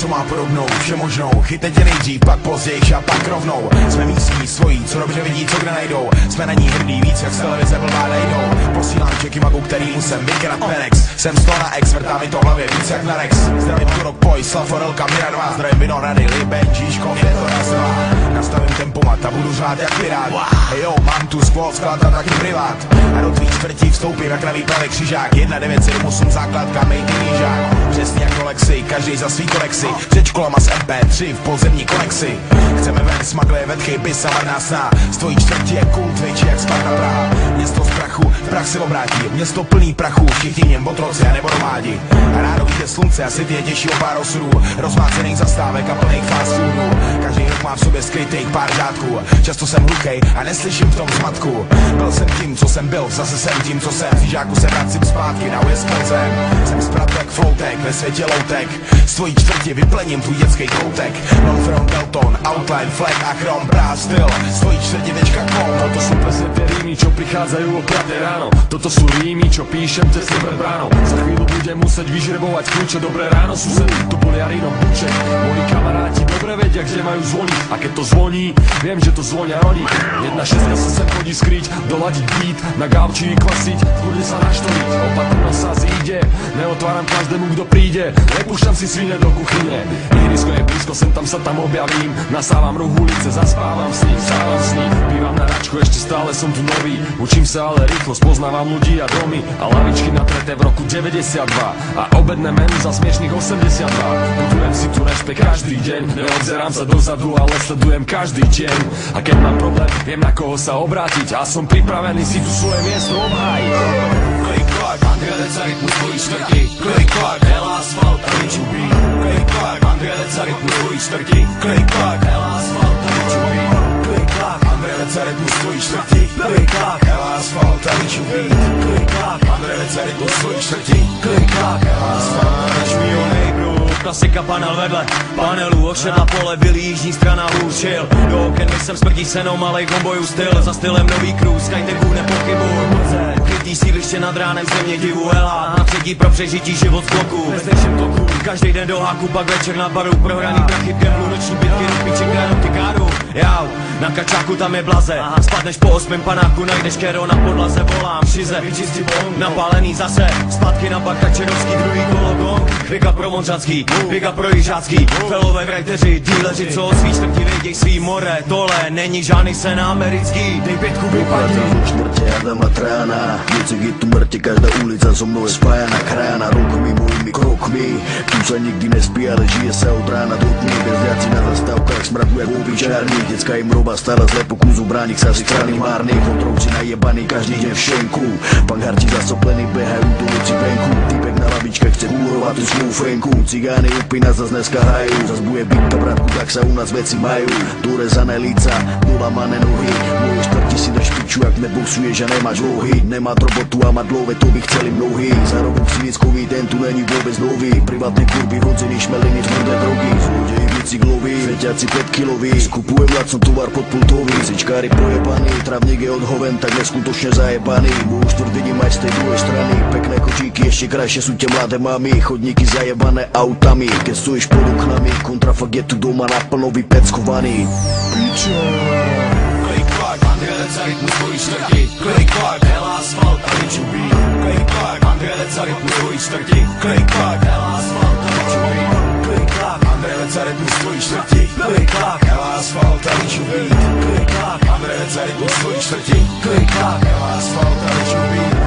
co má podobnou, všemožnou. Chytne tě nejdřív, pak později a pak rovnou. Jsme místní, svojí, co dobře vidí, co kde najdou. Jsme na ní hrdí, víc jak z televize blbá nejdou. Posílám čeky magu, který musím vykrát penex. Jsem 100 na ex, vrtá mi to v hlavě víc jak na Rex. Zdravím Turok, Poj, Slaforelka, Mira 2. Zdravím Vino, Rady, Liben, Žíško, je to raz dva. Nastavím tempomat a budu řád jak pirát. Hey yo, mám tu spol, sklad a taky privát. A do tvý čtvrtí vstoupím jak pravý pravý křižák. 1978 základka, made in nížák. Přesně jako Lexi, každý za svý kolexy. Před školama z MP3 v podzemní konexi. Chceme ven, smaglé, vetchy, bys a marná sná. Z tvojí čtvrtí je kult, větší jak Sparta Praha. Město z prachu, prach se obrátí. Město plný prachu, všichni v něm otroci a nebo nomádi. Rádo vyjde slunce a svět je těžší o pár osudů. Rozmácených zastávek a plných fast foodů. Každý rok má v sobě skrytých pár řádků. Často jsem hluchej a neslyším v tom zmatku. Byl jsem tím, co jsem byl, zase jsem tím, co jsem. Z žáku se vracím zpátky na Wisconsin. Jsem zpratek, floutek, ve světě loutek. Z tvojí čtvrti vyplením tvůj dětský koutek. Non-front, Delton, outline, flag a chrom, práv styl. Z tvojí čtvrti tečka kom. Toto sú presne tie rímy, čo prichádzajú o 5 ráno. Toto sú rímy, čo píšem tesne pred bránou. Za chvíľu budem musieť vyžrebovať kľúče. Dobré ráno, sused, tu bol Jarino Buček. Moji kamaráti dobre vedia, kde majú zvoniť. A keď to zvoní, viem, že to zvonia oni. 1.6 sa sem chodí skryť, doladiť beat, na gauči vykvasiť, bude sa naštoliť. Opatrnosť sa zíde, neotváram každému, kto príde. Nepúšťam si svine do kuchyne. Ihrisko je blízko, sem tam sa tam objavím. Nasávam roh ulice, zaspávam s ním, sávam s ním. Bývam na račku, ešte stále som tu nový. Učím sa ale rýchlo, spoznávam ľudí a domy. A lavičky natreté v roku 92. A obedné menu za smiešných 82. Budujem si tu rešpekt každý deň. Neodzerám sa dozadu, ale sledujem každý deň. A keď mám problém, viem na koho sa obrátiť. A som pripravený si tu svoje miesto obhájiť. Click-clack, Andrea Leca, rytmus tvojí čtvrti. Click-clack, hela asfalt a vyčupí. Click-clack, Andrea Leca, rytmus tvojí čtvrti. Click-clack, hela asfalt a vyčupí. Click-clack, Andrea Leca, rytmus tvojí čtvrti. Click-clack, hela asfalt a vyčupí. Click-clack, Andrea Leca, rytmus tvojí čtvrti. Click-clack, hela asfalt a vyčupí. Klasika panel vedle panelu, ovšem na pole byli jižní strana hůřil. Do oken jsem smrtí senou, malej gombojů styl. Za stylem nový cruise, Skyteku nepochybuj. Krytý sídliště nad ránem země divu Ela. Na třetí pro přežití život z bloku. Neslyším toku, každý den do háku, pak večer na baru. Prohraný prachy v gamblu, noční bitky, rupiček, kránovky, káru. Jau, na kačáku tam je blaze. Spadneš po 8. panáku, najdeš kero na podlaze, volám šize. Napálený zase, zpátky na Bakačerovský, druhý kolo gong. Big up pro Monřanský, big up pro Jižácký. Felové writeři, díleři, co od svý čtvrti věděj svý more. Tohle není žádný sen americký, dej 5 vypadí. Čtvrtě Adama Trána, věci tu mrtě, každá ulica so mnou je spájana krána. Rokmi, mojimi krokmi, tu sa nikdy nespí, ale žije sa od rána do dní. Bezďaci na zastávkách smradu jak obyčární. Děcka im roba stále zle po kúzu bránik sa si strany márnych. Otrovci najebaný každý deň v šenku. Pangarti zasoplený behajú do noci venku. Týpek na lavičke chce kúrovať tu svou fenku. Cigány upína zas dneska hrajú. Zas bude bitka bratku, tak sa u nás veci majú. Dorezané líca, dolamané nohy. Moje štvrti si drž piču, jak neboxuješ a nemáš lohy. Nemá robotu a má dlove, to by chceli mnohí. Za robu Ksinickový, ten tu není vôbec nový. Privátne kurby, hodzený šmeliny, tvrdé drogy. Zlodeji bicykloví, feťaci 5 kiloví. Skupujem lacno tovar pod pultový. Sičkári pojebaný, travník je odhoven, tak neskutočne zajebaný. Môj štvrtini mať z tej druhej strany. Pekné kočíky, ešte krajšie sú tie mladé mami. Chodníky zajebané autami, keď stojíš pod oknami. Kontrafakt je tu doma naplno vypeckovaný. Piča. Click-clack, Andrea Leca, rytmus tvojí čtvrti. Click-clack, hela asfalt a vyčupí. Click-clack, Andrea Leca, rytmus tvojí čtvrti. Click-clack, hela asfalt a vyčupí. Click-clack, Andrea Leca, rytmus tvojí čtvrti. Click-clack, hela asfalt a vyčupí. Click-clack, Andrea Leca, rytmus tvojí čtvrti. Click-clack, hela asfalt a vyčupí.